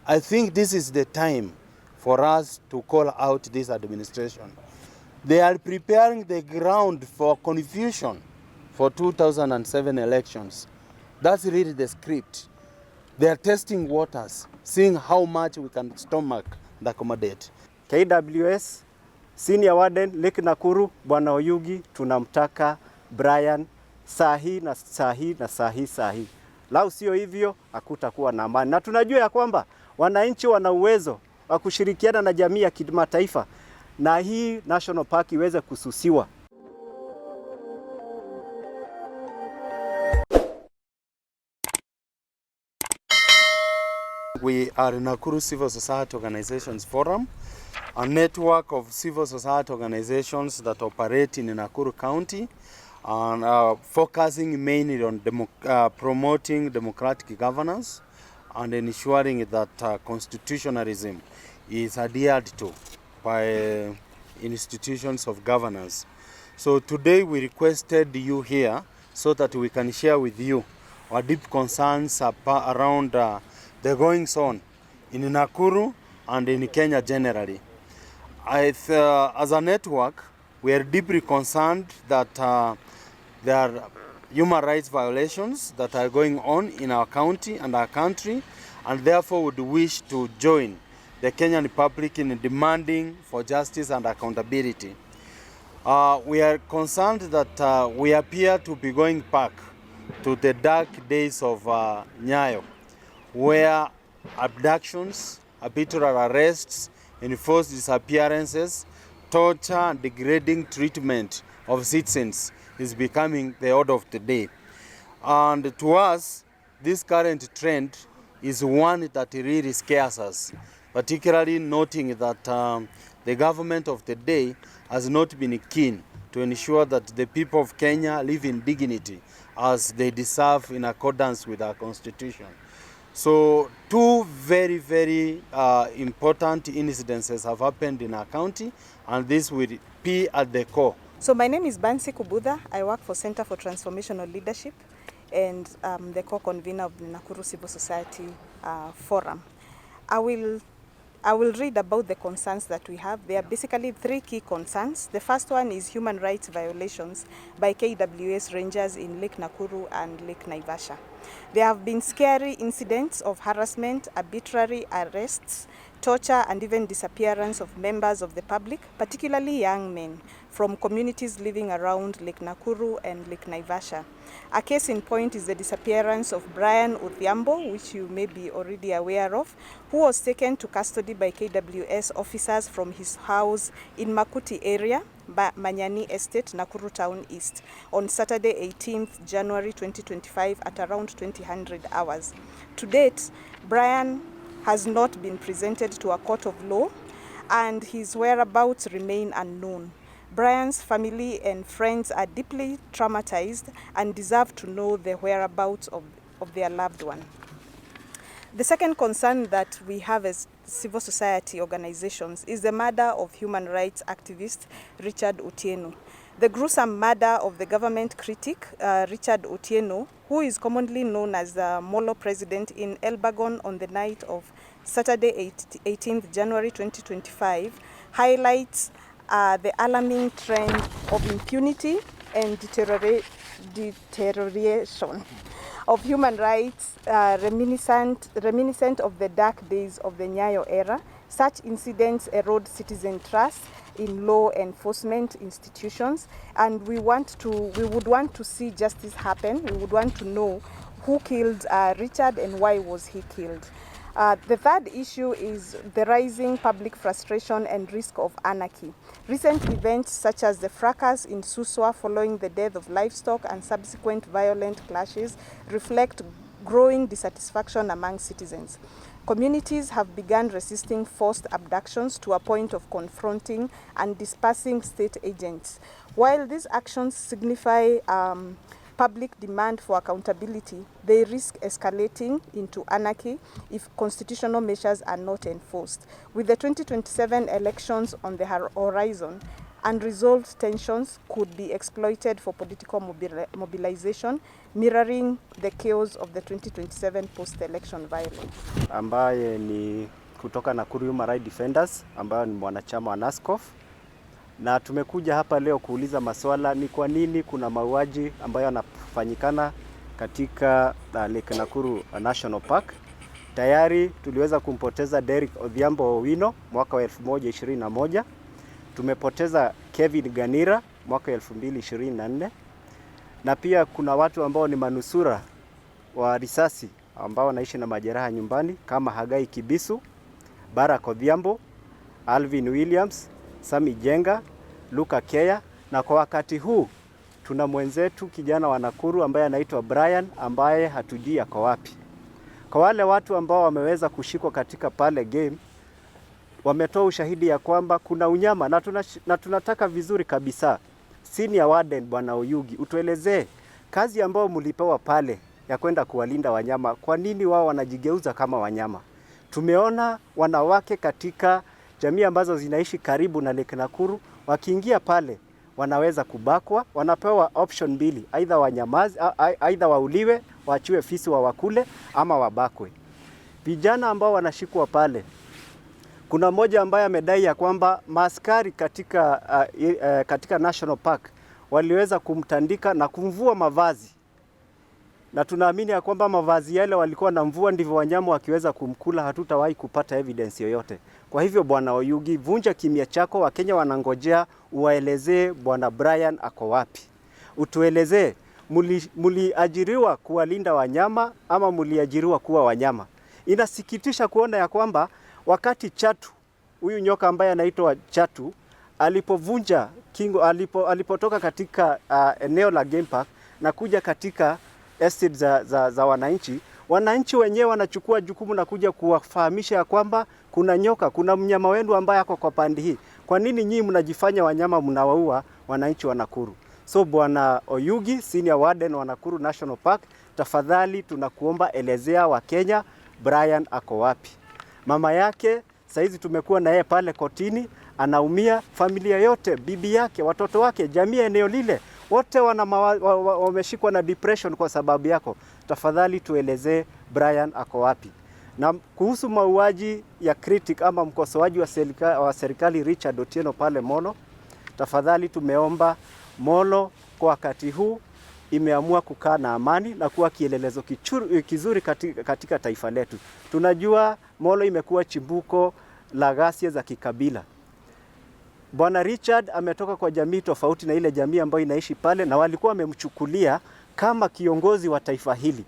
I think this is the time for us to call out this administration. They are preparing the ground for confusion for 2007 elections. That's really the script. They are testing waters, seeing how much we can stomach and accommodate. KWS, Senior Warden, Lake Nakuru, Bwana Oyugi, tunamtaka Brian sahi na sahi na sahi sahi. Lau sio hivyo, hakutakuwa na amani. Na tunajua ya kwamba wananchi wana uwezo wa kushirikiana na jamii ya kimataifa na hii National Park iweze kususiwa. We are Nakuru Civil Society Organizations Forum, a network of civil society organizations that operate in Nakuru County and focusing mainly on promoting democratic governance and ensuring that constitutionalism is adhered to by institutions of governance. So today we requested you here so that we can share with you our deep concerns around the goings on in Nakuru and in Kenya generally. As a network, we are deeply concerned that there are human rights violations that are going on in our county and our country, and therefore would wish to join the Kenyan Republic in demanding for justice and accountability. We are concerned that we appear to be going back to the dark days of Nyayo, where abductions, arbitrary arrests, enforced disappearances, torture and degrading treatment of citizens is becoming the order of the day. And to us, this current trend is one that really scares us, particularly noting that the government of the day has not been keen to ensure that the people of Kenya live in dignity as they deserve in accordance with our constitution. So two very, very important incidences have happened in our county, and this will be at the core. So my name is Bansi Kubudha. I work for Center for Transformational Leadership and the co-convener of the Nakuru Civil Society Forum. I will read about the concerns that we have. There are basically three key concerns. The first one is human rights violations by KWS rangers in Lake Nakuru and Lake Naivasha. There have been scary incidents of harassment, arbitrary arrests, torture and even disappearance of members of the public, particularly young men from communities living around Lake Nakuru and Lake Naivasha. A case in point is the disappearance of Brian Odhiambo, which you may be already aware of, who was taken to custody by KWS officers from his house in Makuti area, Manyani Estate, Nakuru Town East, on Saturday 18th January 2025 at around 2000 hours. To date, Brian has not been presented to a court of law and his whereabouts remain unknown. Brian's family and friends are deeply traumatized and deserve to know the whereabouts of their loved one. The second concern that we have as civil society organizations is the murder of human rights activist Richard Otieno. The gruesome murder of the government critic Richard Otieno, who is commonly known as the Molo president in Elbagon on the night of Saturday 18th January 2025, highlights the alarming trend of impunity and deterioration of human rights reminiscent of the dark days of the Nyayo era. Such incidents erode citizen trust in law enforcement institutions, and we would want to see justice happen. We would want to know who killed Richard and why was he killed. The third issue is the rising public frustration and risk of anarchy. Recent events such as the fracas in Suswa following the death of livestock and subsequent violent clashes reflect growing dissatisfaction among citizens. Communities have begun resisting forced abductions to a point of confronting and dispersing state agents. While these actions signify public demand for accountability, they risk escalating into anarchy if constitutional measures are not enforced. With the 2027 elections on the horizon, unresolved tensions could be exploited for political mobilization, mirroring the chaos of the 2027 post-election violence. Ambaye ni kutoka Nakuru Human Rights Defenders, ambayo ni mwanachama wa NASCOF. Na tumekuja hapa leo kuuliza maswala ni kwa nini kuna mauaji ambayo yanafanyikana katika Lake Nakuru National Park. Tayari tuliweza kumpoteza Odhiambo mwaka wa 2021. Tumepoteza Kevin Ganira mwaka 2024. Na pia kuna watu ambao ni manusura wa risasi ambao wanaishi na majeraha nyumbani kama Hagai Kibisu, Barak Odhiambo, Alvin Williams, Sami Jenga, Luka Keya, na kwa wakati huu tuna mwenzetu kijana wa Nakuru ambaye anaitwa Brian ambaye hatujui yako wapi. Kwa wale watu ambao wameweza kushikwa katika pale game, wametoa ushahidi ya kwamba kuna unyama na tunataka vizuri kabisa Senior Warden Bwana Oyugi utuelezee kazi ambao mlipewa pale ya kwenda kuwalinda wanyama, kwa nini wao wanajigeuza kama wanyama? Tumeona wanawake katika jamii ambazo zinaishi karibu na Lake Nakuru wakiingia pale wanaweza kubakwa, wanapewa option mbili, aidha wanyamazi, aidha wauliwe, waachiwe fisi wa wakule ama wabakwe. Vijana ambao wanashikwa pale, kuna mmoja ambaye amedai ya kwamba maaskari katika National Park waliweza kumtandika na kumvua mavazi. Na tunaamini ya kwamba mavazi yale walikuwa na mvua ndivyo wanyama wakiweza kumkula, hatutawahi kupata evidence yoyote. Kwa hivyo Bwana Oyugi, vunja kimya chako, Wakenya wanangojea uwaelezee Bwana Brian ako wapi. Utuelezee muliajiriwa kuwalinda wanyama ama muliajiriwa kuwa wanyama. Inasikitisha kuona ya kwamba wakati Chatu, huyu nyoka ambaye anaitwa Chatu, alipovunja kingo, alipotoka katika eneo la game park na kuja katika estate za wananchi wenyewe wanachukua jukumu na kuja kuwafahamisha ya kwamba kuna nyoka, kuna mnyama wenu ambaye ako kwa pande hii. Kwa nini nyinyi mnajifanya wanyama, mnawaua wananchi wa Nakuru? So Bwana Oyugi, Senior Warden wa Nakuru National Park, tafadhali tunakuomba elezea Wakenya Brian ako wapi. Mama yake saizi tumekuwa na yeye pale kotini, anaumia, familia yote, bibi yake, watoto wake, jamii eneo lile, wote wameshikwa na depression kwa sababu yako. Tafadhali tuelezee Brian ako wapi. Na kuhusu mauaji ya critic ama mkosoaji wa serikali Richard Otieno pale Molo, tafadhali tumeomba Molo kwa wakati huu imeamua kukaa na amani na kuwa kielelezo kizuri katika taifa letu. Tunajua Molo imekuwa chimbuko la ghasia za kikabila. Bwana Richard ametoka kwa jamii tofauti na ile jamii ambayo inaishi pale, na walikuwa wamemchukulia kama kiongozi wa taifa hili.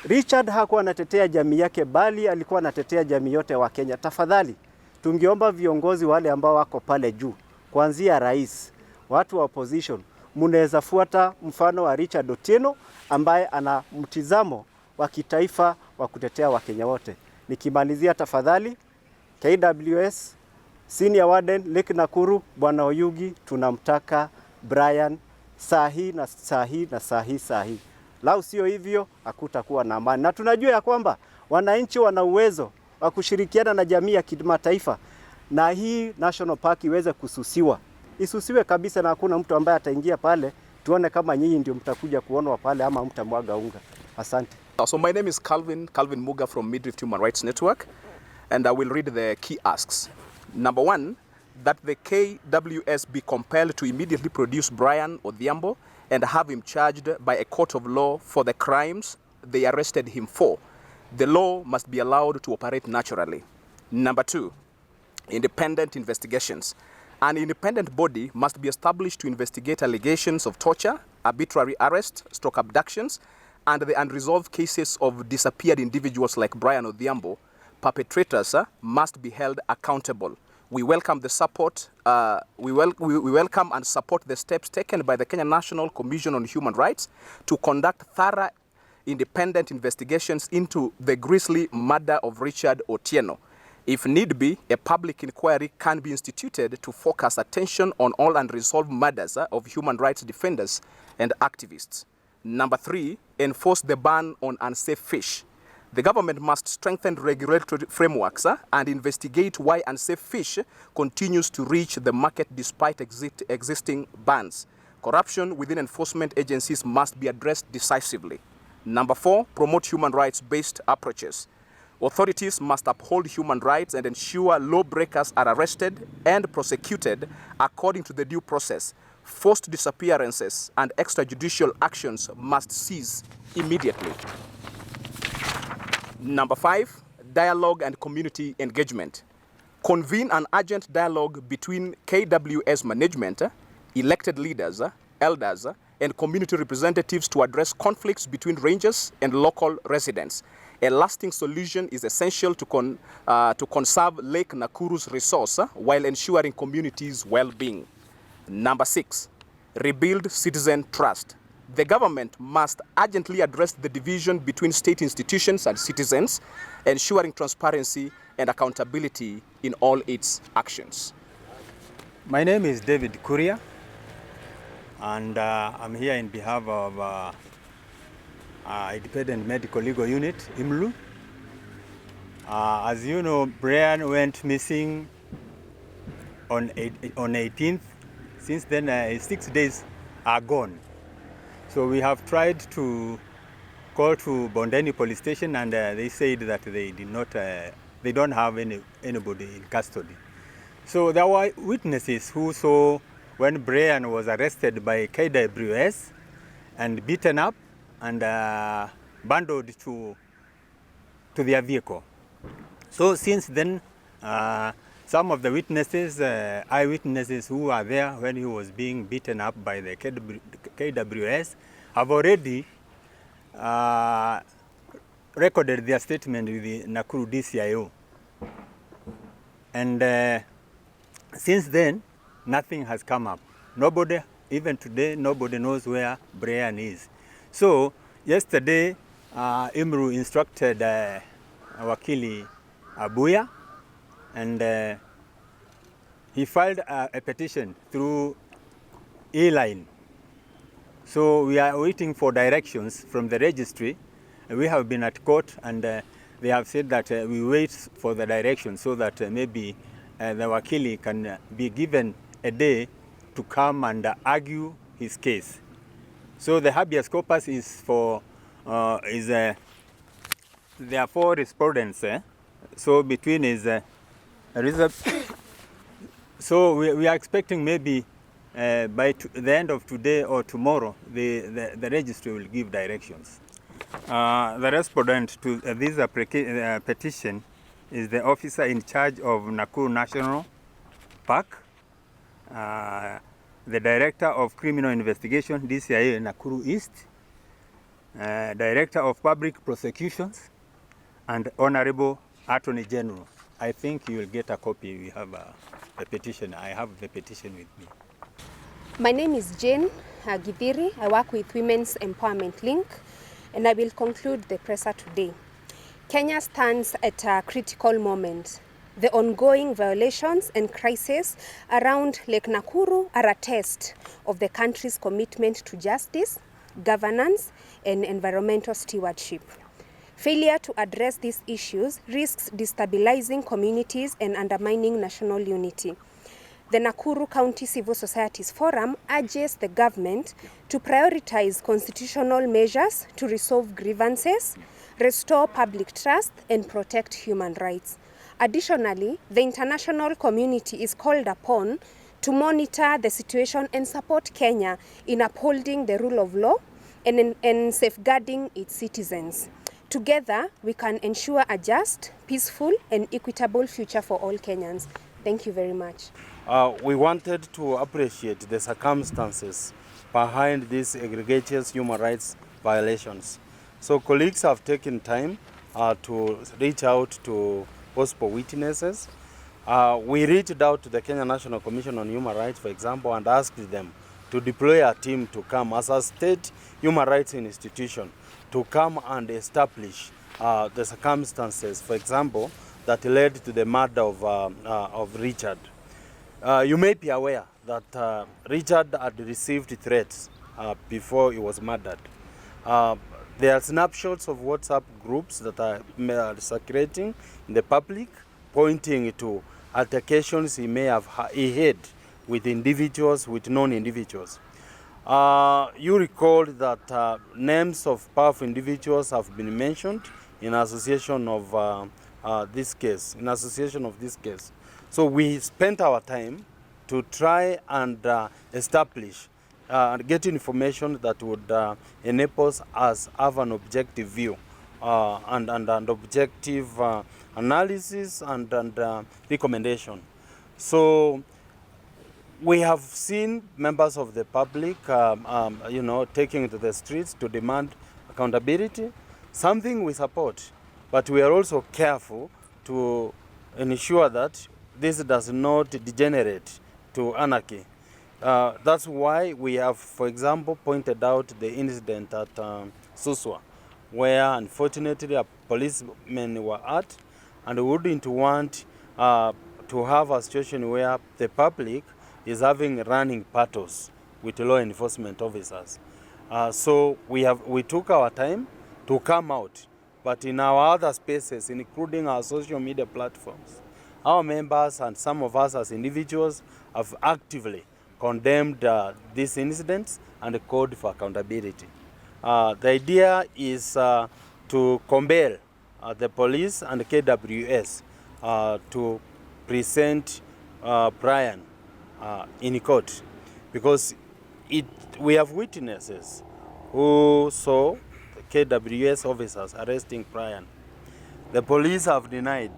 Richard hakuwa anatetea jamii yake, bali alikuwa anatetea jamii yote wa Kenya. Tafadhali tungeomba viongozi wale ambao wako pale juu, kuanzia rais, watu wa opposition, mnaweza fuata mfano wa Richard Otieno ambaye ana mtizamo wa kitaifa wa kutetea Wakenya wote. Nikimalizia, tafadhali KWS Senior Warden Lake Nakuru Bwana Oyugi, tunamtaka Brian sahi na sahi. Lau sio hivyo hakutakuwa na amani. Na tunajua ya kwamba wananchi wana uwezo wa kushirikiana na jamii ya kimataifa na hii National Park iweze kususiwa. Isusiwe kabisa na hakuna mtu ambaye ataingia pale, tuone kama nyinyi ndio mtakuja kuonwa pale ama mtamwaga unga. Asante. So my name is Calvin Muga from Midrift Human Rights Network, and I will read the key asks. Number 1, that the KWS be compelled to immediately produce Brian Odhiambo and have him charged by a court of law for the crimes they arrested him for. The law must be allowed to operate naturally. Number 2, independent investigations. An independent body must be established to investigate allegations of torture, arbitrary arrest, abductions, and the unresolved cases of disappeared individuals like Brian Odhiambo. Perpetrators must be held accountable. We welcome the support. We welcome and support the steps taken by the Kenya National Commission on Human Rights to conduct thorough, independent investigations into the grisly murder of Richard Otieno. If need be, a public inquiry can be instituted to focus attention on all unresolved murders of human rights defenders and activists. Number 3, enforce the ban on unsafe fish. The government must strengthen regulatory frameworks and investigate why unsafe fish continues to reach the market despite existing bans. Corruption within enforcement agencies must be addressed decisively. Number 4, promote human rights-based approaches. Authorities must uphold human rights and ensure lawbreakers are arrested and prosecuted according to the due process. Forced disappearances and extrajudicial actions must cease immediately. Number 5, dialogue and community engagement. Convene an urgent dialogue between KWS management, elected leaders, elders, and community representatives to address conflicts between rangers and local residents. A lasting solution is essential to conserve Lake Nakuru's resource while ensuring communities' well-being. Number 6, rebuild citizen trust. The government must urgently address the division between state institutions and citizens, ensuring transparency and accountability in all its actions. My name is David Kuria, and I'm here in behalf of Independent Medical Legal Unit, IMLU. As you know, Brian went missing on 18th. Since then, 6 days are gone. So we have tried to call to Bondeni police station, and they said that they did not, they don't have anybody in custody. So there were witnesses who saw when Brian was arrested by KWS and beaten up and bundled to their vehicle. So since then, some of the witnesses, eyewitnesses who were there when he was being beaten up by the KWS have already recorded their statement with the Nakuru DCIO. And since then, nothing has come up. Nobody, even today, nobody knows where Brian is. So yesterday, IMRU instructed Wakili Abuya, and he filed a petition through E-line. So we are waiting for directions from the registry. We have been at court, and they have said that we wait for the direction so that maybe the Wakili can be given a day to come and argue his case. So the habeas corpus is for, there are 4 respondents. So between is so we are expecting maybe by the end of today or tomorrow, the registry will give directions. The respondent to this petition is the officer in charge of Nakuru National Park, the Director of Criminal Investigation, DCIA Nakuru East, Director of Public Prosecutions, and Honorable Attorney General. I think you will get a copy. We have the petition. I have the petition with me. My name is Jane Githiri. I work with Women's Empowerment Link, and I will conclude the presser today. Kenya stands at a critical moment. The ongoing violations and crises around Lake Nakuru are a test of the country's commitment to justice, governance, and environmental stewardship. Failure to address these issues risks destabilizing communities and undermining national unity. The Nakuru County Civil Societies Forum urges the government to prioritize constitutional measures to resolve grievances, restore public trust, and protect human rights. Additionally, the international community is called upon to monitor the situation and support Kenya in upholding the rule of law and safeguarding its citizens. Together, we can ensure a just, peaceful, and equitable future for all Kenyans. Thank you very much. We wanted to appreciate the circumstances behind these egregious human rights violations. So colleagues have taken time to reach out to possible witnesses. We reached out to the Kenya National Commission on Human Rights, for example, and asked them to deploy a team to come as a state human rights institution to come and establish the circumstances, for example, that led to the murder of Richard. You may be aware that Richard had received threats before he was murdered. There are snapshots of WhatsApp groups that are circulating in the public, pointing to altercations he had with individuals, with non-individuals. You recall that names of powerful individuals have been mentioned in association of this case. So we spent our time to try and establish and get information that would enable us have an objective view and objective analysis and recommendation. So we have seen members of the public, taking to the streets to demand accountability, something we support, but we are also careful to ensure that this does not degenerate to anarchy. That's why we have, for example, pointed out the incident at Suswa, where unfortunately a policemen were at, and we wouldn't want to have a situation where the public is having running battles with law enforcement officers. So we took our time to come out, but in our other spaces, including our social media platforms, our members and some of us as individuals have actively condemned these incidents and called for accountability. The idea is to compel the police and KWS to present Brian in court, because we have witnesses who saw the KWS officers arresting Brian. The police have denied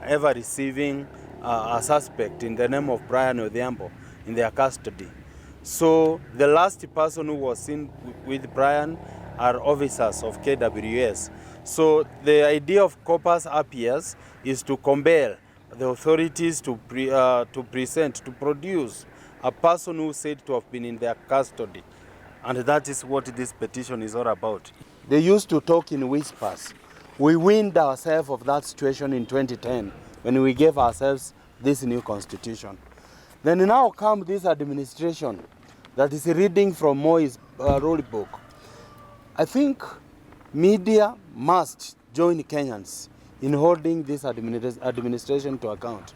ever receiving a suspect in the name of Brian Odhiambo in their custody. So the last person who was seen with Brian are officers of KWS. So the idea of corpus habeas is to compel the authorities to produce a person who said to have been in their custody. And that is what this petition is all about. They used to talk in whispers. We weaned ourselves of that situation in 2010 when we gave ourselves this new constitution. Then now comes this administration that is reading from Moi's rule book. I think media must join Kenyans in holding this administration to account.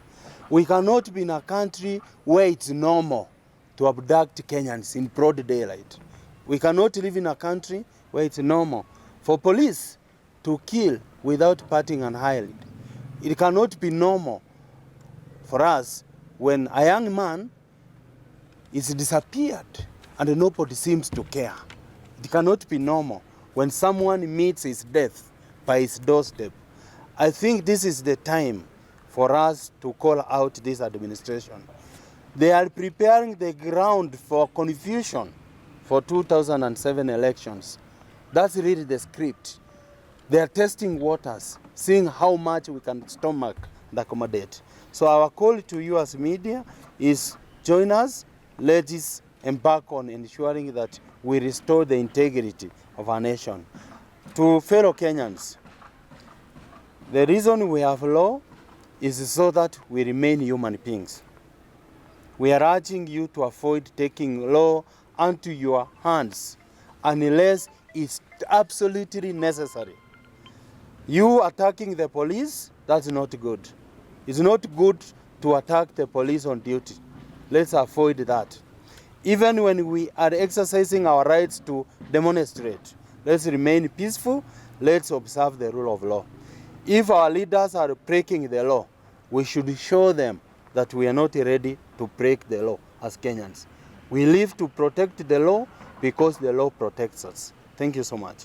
We cannot be in a country where it's normal to abduct Kenyans in broad daylight. We cannot live in a country where it's normal for police to kill without batting an eyelid. It cannot be normal for us when a young man is disappeared and nobody seems to care. It cannot be normal when someone meets his death by his doorstep. I think this is the time for us to call out this administration. They are preparing the ground for confusion for 2007 elections. That's really the script. They are testing waters, seeing how much we can stomach and accommodate. So our call to you as media is join us, let us embark on ensuring that we restore the integrity of our nation. To fellow Kenyans, the reason we have law is so that we remain human beings. We are urging you to avoid taking law into your hands unless it's absolutely necessary. You attacking the police, that's not good. It's not good to attack the police on duty. Let's avoid that. Even when we are exercising our rights to demonstrate, let's remain peaceful, let's observe the rule of law. If our leaders are breaking the law, we should show them that we are not ready to break the law as Kenyans. We live to protect the law because the law protects us. Thank you so much.